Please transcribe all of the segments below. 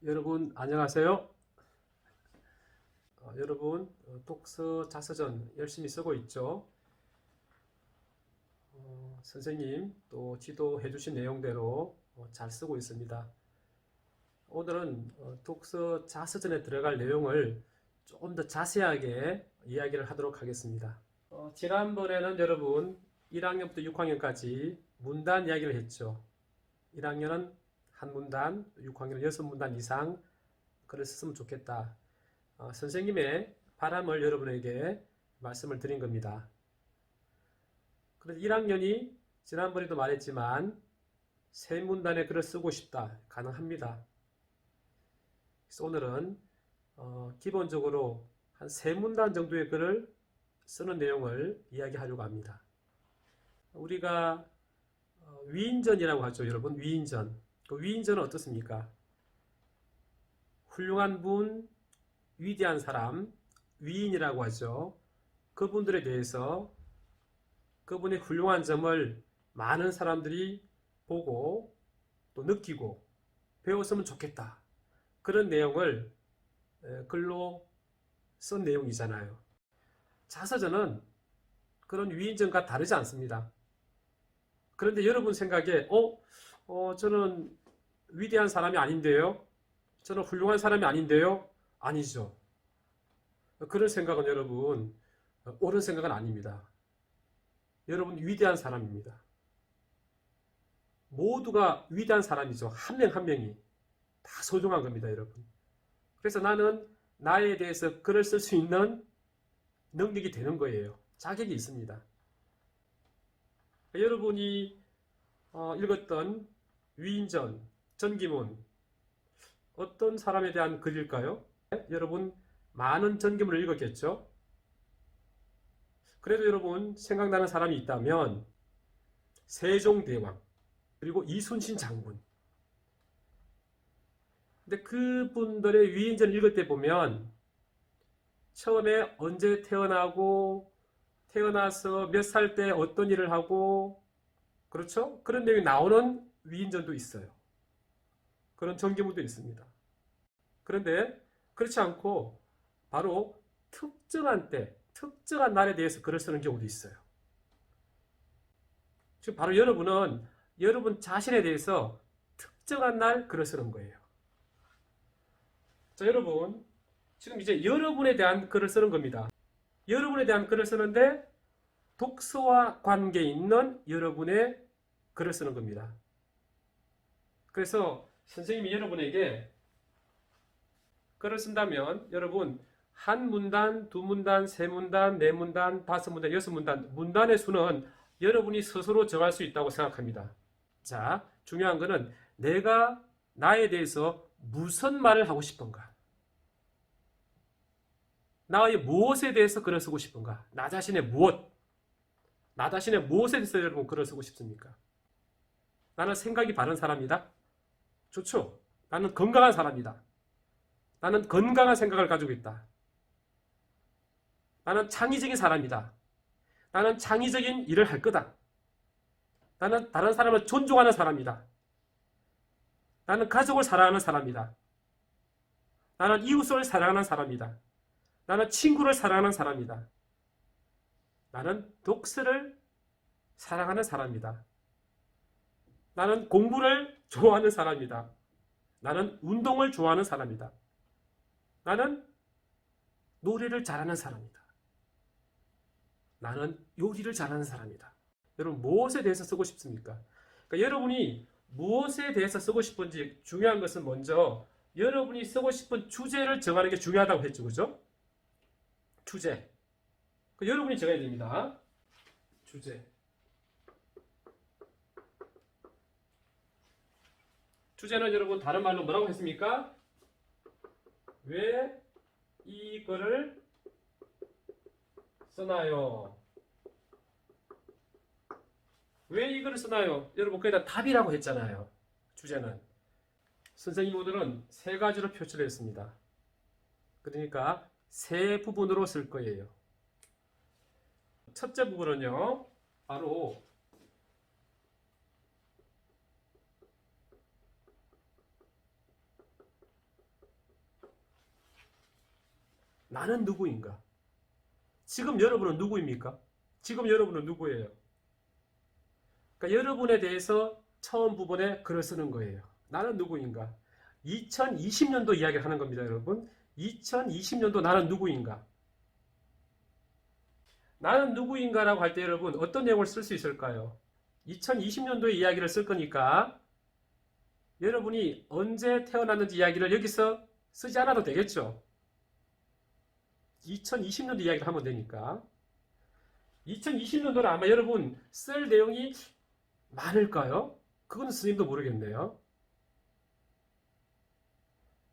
여러분 안녕하세요. 여러분 독서 자서전 열심히 쓰고 있죠? 선생님 또 지도해 주신 내용대로 잘 쓰고 있습니다. 오늘은 독서 자서전에 들어갈 내용을 좀 더 자세하게 이야기를 하도록 하겠습니다. 지난번에는 여러분 1학년부터 6학년까지 문단 이야기를 했죠. 1학년은 한 문단, 6학년은 6문단 이상 글을 썼으면 좋겠다. 선생님의 바람을 여러분에게 말씀을 드린 겁니다. 그래서 1학년이 지난번에도 말했지만 세 문단의 글을 쓰고 싶다. 가능합니다. 그래서 오늘은 기본적으로 한 세 문단 정도의 글을 쓰는 내용을 이야기하려고 합니다. 우리가 위인전이라고 하죠. 여러분 위인전. 그 위인전은 어떻습니까? 훌륭한 분, 위대한 사람, 위인이라고 하죠. 그분들에 대해서 그분의 훌륭한 점을 많은 사람들이 보고 또 느끼고 배웠으면 좋겠다. 그런 내용을 글로 쓴 내용이잖아요. 자서전은 그런 위인전과 다르지 않습니다. 그런데 여러분 생각에 저는 위대한 사람이 아닌데요? 저는 훌륭한 사람이 아닌데요? 아니죠. 그런 생각은 여러분 옳은 생각은 아닙니다. 여러분 위대한 사람입니다. 모두가 위대한 사람이죠. 한 명 한 명이 다 소중한 겁니다, 여러분. 그래서 나는 나에 대해서 글을 쓸 수 있는 능력이 되는 거예요. 자격이 있습니다. 여러분이 읽었던 위인전, 전기문 어떤 사람에 대한 글일까요? 여러분 많은 전기문을 읽었겠죠? 그래도 여러분 생각나는 사람이 있다면 세종대왕 그리고 이순신 장군. 근데 그분들의 위인전을 읽을 때 보면 처음에 언제 태어나고 태어나서 몇 살 때 어떤 일을 하고 그렇죠? 그런 내용이 나오는 위인전도 있어요. 그런 전기문도 있습니다. 그런데 그렇지 않고 바로 특정한 때, 특정한 날에 대해서 글을 쓰는 경우도 있어요. 지금 바로 여러분은 여러분 자신에 대해서 특정한 날 글을 쓰는 거예요. 자, 여러분 지금 이제 여러분에 대한 글을 쓰는 겁니다. 여러분에 대한 글을 쓰는데 독서와 관계 있는 여러분의 글을 쓰는 겁니다. 그래서 선생님이 여러분에게 글을 쓴다면 여러분 한 문단, 두 문단, 세 문단, 네 문단, 다섯 문단, 여섯 문단 문단의 수는 여러분이 스스로 정할 수 있다고 생각합니다. 자, 중요한 거는 내가 나에 대해서 무슨 말을 하고 싶은가? 나의 무엇에 대해서 글을 쓰고 싶은가? 나 자신의 무엇? 나 자신의 무엇에 대해서 여러분 글을 쓰고 싶습니까? 나는 생각이 바른 사람이다? 좋죠. 나는 건강한 사람이다. 나는 건강한 생각을 가지고 있다. 나는 창의적인 사람이다. 나는 창의적인 일을 할 거다. 나는 다른 사람을 존중하는 사람이다. 나는 가족을 사랑하는 사람이다. 나는 이웃을 사랑하는 사람이다. 나는 친구를 사랑하는 사람이다. 나는 독서를 사랑하는 사람이다. 나는 공부를 좋아하는 사람이다. 나는 운동을 좋아하는 사람이다. 나는 노래를 잘하는 사람이다. 나는 요리를 잘하는 사람이다. 여러분 무엇에 대해서 쓰고 싶습니까? 그러니까 여러분이 무엇에 대해서 쓰고 싶은지 중요한 것은 먼저 여러분이 쓰고 싶은 주제를 정하는 게 중요하다고 했죠. 그죠? 주제. 그러니까 여러분이 정해야 됩니다. 주제. 주제는 여러분 다른 말로 뭐라고 했습니까? 왜 이 글을 쓰나요? 왜 이 글을 쓰나요? 여러분 거기다 답이라고 했잖아요. 주제는. 선생님 오늘은 세 가지로 표출을 했습니다. 그러니까 세 부분으로 쓸 거예요. 첫째 부분은요. 바로 나는 누구인가? 지금 여러분은 누구입니까? 지금 여러분은 누구예요? 그러니까 여러분에 대해서 처음 부분에 글을 쓰는 거예요. 나는 누구인가? 2020년도 이야기를 하는 겁니다, 여러분. 2020년도 나는 누구인가? 나는 누구인가라고 할 때 여러분 어떤 내용을 쓸 수 있을까요? 2020년도의 이야기를 쓸 거니까 여러분이 언제 태어났는지 이야기를 여기서 쓰지 않아도 되겠죠? 2020년도 이야기를 하면 되니까. 2020년도는 아마 여러분 쓸 내용이 많을까요? 그건 스님도 모르겠네요.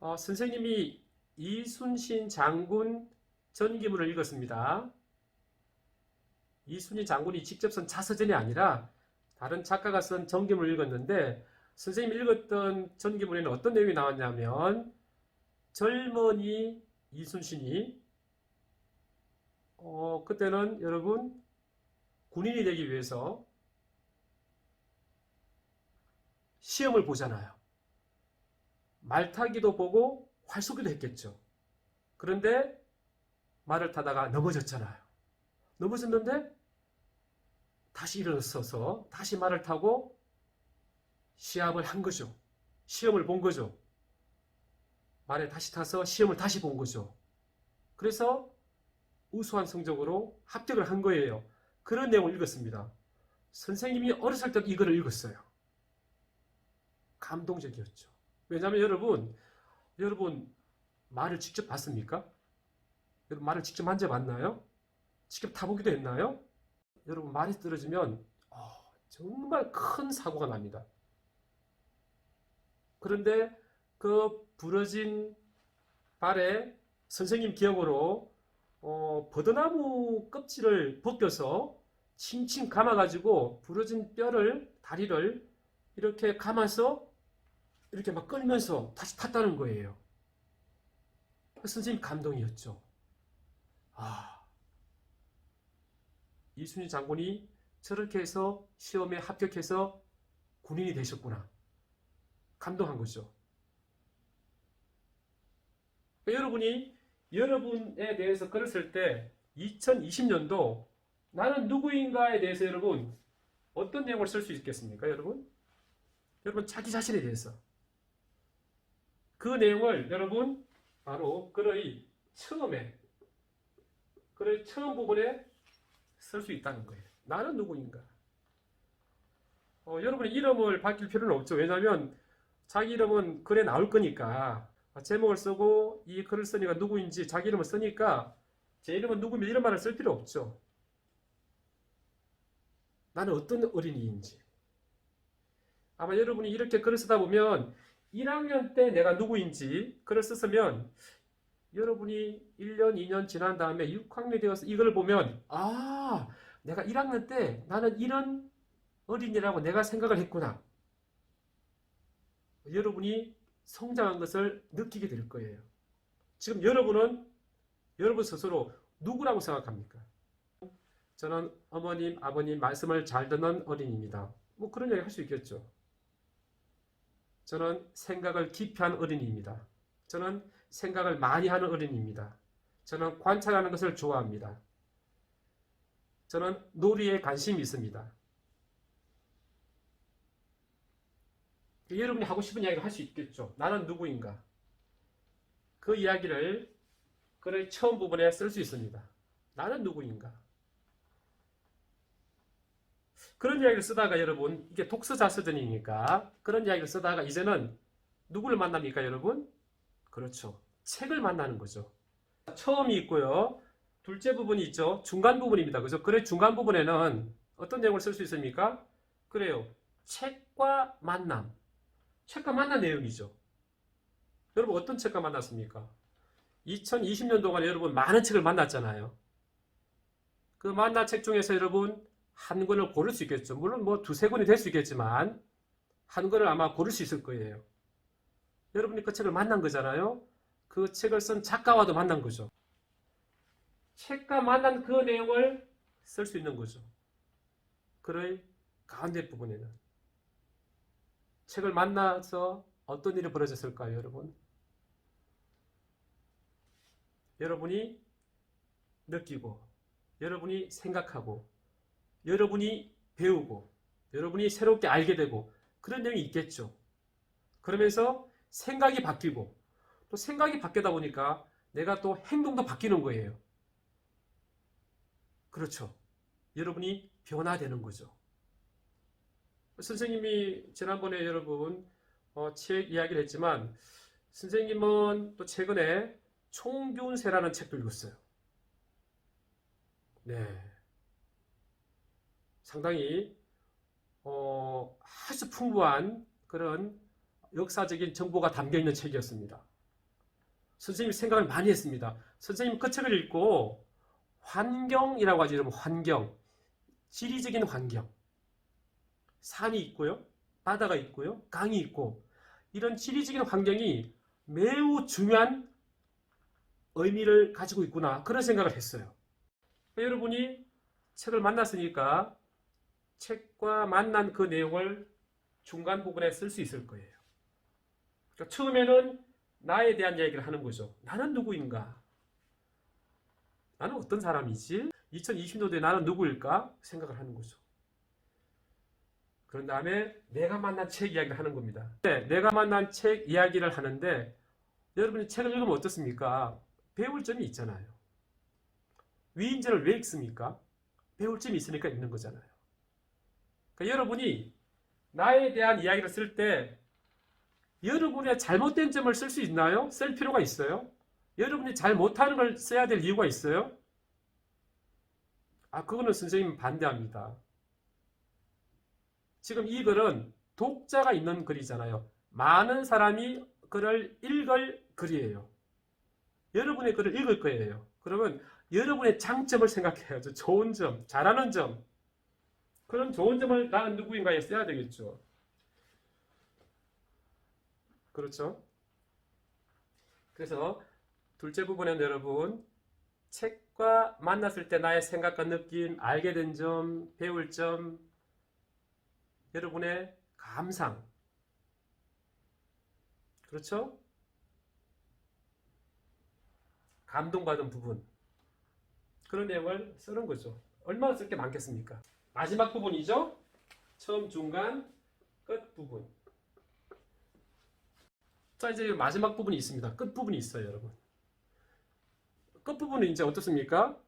선생님이 이순신 장군 전기문을 읽었습니다. 이순신 장군이 직접 쓴 자서전이 아니라 다른 작가가 쓴 전기문을 읽었는데 선생님이 읽었던 전기문에는 어떤 내용이 나왔냐면 젊은이 이순신이 그때는 여러분 군인이 되기 위해서 시험을 보잖아요. 말타기도 보고 활쏘기도 했겠죠. 그런데 말을 타다가 넘어졌잖아요. 넘어졌는데 다시 일어서서 다시 말을 타고 시합을 한 거죠. 시험을 본 거죠. 말에 다시 타서 시험을 다시 본 거죠. 그래서 우수한 성적으로 합격을 한 거예요. 그런 내용을 읽었습니다. 선생님이 어렸을 때도 이거를 읽었어요. 감동적이었죠. 왜냐하면 여러분 말을 직접 봤습니까? 여러분 말을 직접 만져봤나요? 직접 타보기도 했나요? 여러분 말이 떨어지면 정말 큰 사고가 납니다. 그런데 그 부러진 발에 선생님 기억으로 버드나무 껍질을 벗겨서 칭칭 감아가지고 부러진 뼈를 다리를 이렇게 감아서 이렇게 막 끌면서 다시 탔다는 거예요. 선생님 감동이었죠. 이순신 장군이 저렇게 해서 시험에 합격해서 군인이 되셨구나. 감동한 거죠. 여러분이 여러분에 대해서 글을 쓸 때 2020년도 나는 누구인가에 대해서 여러분 어떤 내용을 쓸 수 있겠습니까? 여러분 자기 자신에 대해서 그 내용을 여러분 바로 글의 처음 부분에 쓸 수 있다는 거예요. 나는 누구인가? 여러분의 이름을 밝힐 필요는 없죠. 왜냐하면 자기 이름은 글에 나올 거니까 제목을 쓰고 이 글을 쓰니까 누구인지 자기 이름을 쓰니까 제 이름은 누구면 이런 말을 쓸 필요 없죠. 나는 어떤 어린이인지. 아마 여러분이 이렇게 글을 쓰다 보면 1학년 때 내가 누구인지 글을 썼으면 여러분이 1년, 2년 지난 다음에 6학년이 되어서 이걸 보면 내가 1학년 때 나는 이런 어린이라고 내가 생각을 했구나. 여러분이 성장한 것을 느끼게 될 거예요. 지금 여러분은 여러분 스스로 누구라고 생각합니까? 저는 어머님, 아버님 말씀을 잘 듣는 어린이입니다. 뭐 그런 얘기 할 수 있겠죠. 저는 생각을 깊이 한 어린이입니다. 저는 생각을 많이 하는 어린이입니다. 저는 관찰하는 것을 좋아합니다. 저는 놀이에 관심이 있습니다. 여러분이 하고 싶은 이야기를 할 수 있겠죠. 나는 누구인가? 그 이야기를 글의 처음 부분에 쓸 수 있습니다. 나는 누구인가? 그런 이야기를 쓰다가 여러분 이게 독서자서전이니까 그런 이야기를 쓰다가 이제는 누구를 만납니까 여러분? 그렇죠. 책을 만나는 거죠. 처음이 있고요. 둘째 부분이 있죠. 중간 부분입니다. 그죠? 그래 중간 부분에는 어떤 내용을 쓸 수 있습니까? 그래요. 책과 만남. 책과 만난 내용이죠. 여러분 어떤 책과 만났습니까? 2020년 동안에 여러분 많은 책을 만났잖아요. 그 만난 책 중에서 여러분 한 권을 고를 수 있겠죠. 물론 뭐 두세 권이 될 수 있겠지만 한 권을 아마 고를 수 있을 거예요. 여러분이 그 책을 만난 거잖아요. 그 책을 쓴 작가와도 만난 거죠. 책과 만난 그 내용을 쓸 수 있는 거죠. 글의 가운데 부분에는. 책을 만나서 어떤 일이 벌어졌을까요, 여러분? 여러분이 느끼고, 여러분이 생각하고, 여러분이 배우고, 여러분이 새롭게 알게 되고, 그런 내용이 있겠죠. 그러면서 생각이 바뀌고, 또 생각이 바뀌다 보니까 내가 또 행동도 바뀌는 거예요. 그렇죠. 여러분이 변화되는 거죠. 선생님이 지난번에 여러분 책 이야기를 했지만, 선생님은 또 최근에 총균세라는 책도 읽었어요. 네. 상당히 아주 풍부한 그런 역사적인 정보가 담겨 있는 책이었습니다. 선생님이 생각을 많이 했습니다. 선생님 그 책을 읽고 환경이라고 하죠. 여러분, 환경. 지리적인 환경. 산이 있고요. 바다가 있고요. 강이 있고. 이런 지리적인 환경이 매우 중요한 의미를 가지고 있구나. 그런 생각을 했어요. 여러분이 책을 만났으니까 책과 만난 그 내용을 중간 부분에 쓸 수 있을 거예요. 그러니까 처음에는 나에 대한 얘기를 하는 거죠. 나는 누구인가? 나는 어떤 사람이지? 2020년도에 나는 누구일까? 생각을 하는 거죠. 그런 다음에 내가 만난 책 이야기를 하는 겁니다. 네, 내가 만난 책 이야기를 하는데 여러분이 책을 읽으면 어떻습니까? 배울 점이 있잖아요. 위인전을 왜 읽습니까? 배울 점이 있으니까 읽는 거잖아요. 그러니까 여러분이 나에 대한 이야기를 쓸 때 여러분의 잘못된 점을 쓸 수 있나요? 쓸 필요가 있어요? 여러분이 잘 못하는 걸 써야 될 이유가 있어요? 그거는 선생님 반대합니다. 지금 이 글은 독자가 있는 글이잖아요. 많은 사람이 글을 읽을 글이에요. 여러분의 글을 읽을 거예요. 그러면 여러분의 장점을 생각해야죠. 좋은 점, 잘하는 점. 그런 좋은 점을 나는 누구인가에 써야 되겠죠. 그렇죠? 그래서 둘째 부분은 여러분, 책과 만났을 때 나의 생각과 느낌, 알게 된 점, 배울 점, 여러분의 감상. 그렇죠? 감동받은 부분. 그런 내용을 쓰는 거죠. 얼마나 쓸 게 많겠습니까? 마지막 부분이죠? 처음, 중간, 끝 부분. 자, 이제 마지막 부분이 있습니다. 끝 부분이 있어요, 여러분. 끝 부분은 이제 어떻습니까?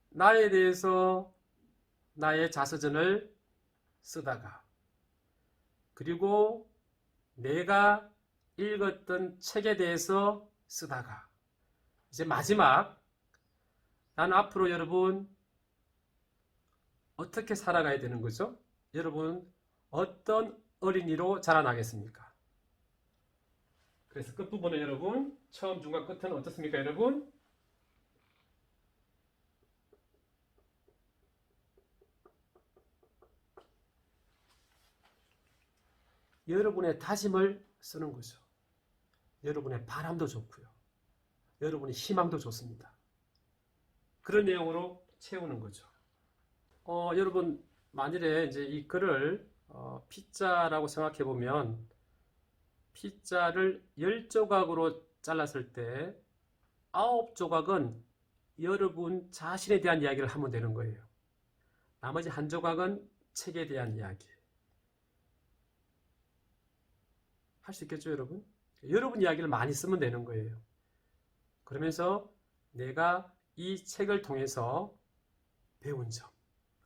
나에 대해서 나의 자서전을 쓰다가, 그리고 내가 읽었던 책에 대해서 쓰다가, 이제 마지막, 나는 앞으로 여러분 어떻게 살아가야 되는 거죠? 여러분 어떤 어린이로 자라나겠습니까? 그래서 끝부분은 여러분, 처음, 중간, 끝은 어떻습니까, 여러분? 여러분의 다짐을 쓰는 거죠. 여러분의 바람도 좋고요. 여러분의 희망도 좋습니다. 그런 내용으로 채우는 거죠. 여러분, 만일에 이제 이 글을 P자라고 생각해 보면, P자를 10조각으로 잘랐을 때 9조각은 여러분 자신에 대한 이야기를 하면 되는 거예요. 나머지 한 조각은 책에 대한 이야기. 할 수 있겠죠, 여러분? 여러분 이야기를 많이 쓰면 되는 거예요. 그러면서 내가 이 책을 통해서 배운 점,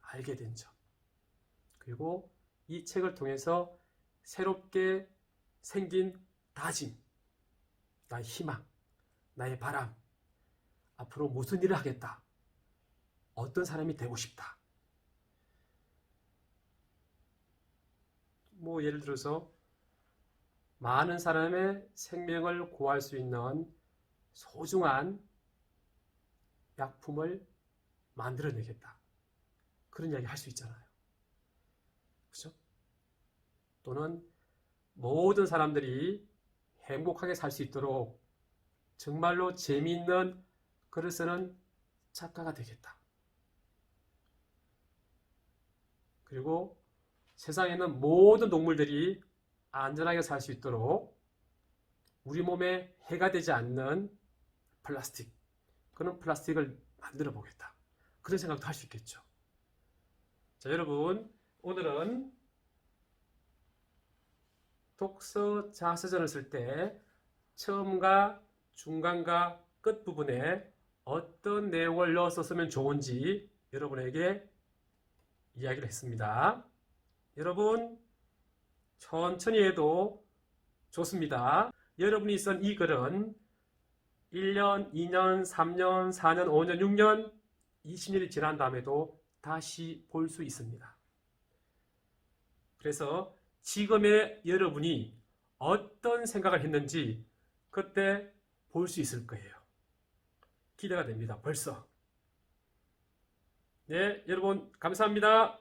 알게 된 점, 그리고 이 책을 통해서 새롭게 생긴 다짐, 나의 희망, 나의 바람, 앞으로 무슨 일을 하겠다, 어떤 사람이 되고 싶다. 뭐 예를 들어서 많은 사람의 생명을 구할 수 있는 소중한 약품을 만들어내겠다. 그런 이야기 할 수 있잖아요. 그렇죠? 또는 모든 사람들이 행복하게 살 수 있도록 정말로 재미있는 글을 쓰는 작가가 되겠다. 그리고 세상에 있는 모든 동물들이 안전하게 살 수 있도록 우리 몸에 해가 되지 않는 플라스틱, 그런 플라스틱을 만들어 보겠다. 그런 생각도 할 수 있겠죠. 자, 여러분, 오늘은 독서 자서전을 쓸 때 처음과 중간과 끝 부분에 어떤 내용을 넣어서 쓰면 좋은지 여러분에게 이야기를 했습니다. 여러분, 천천히 해도 좋습니다. 여러분이 쓴 이 글은 1년, 2년, 3년, 4년, 5년, 6년, 20년이 지난 다음에도 다시 볼 수 있습니다. 그래서 지금의 여러분이 어떤 생각을 했는지 그때 볼 수 있을 거예요. 기대가 됩니다. 벌써. 네, 여러분 감사합니다.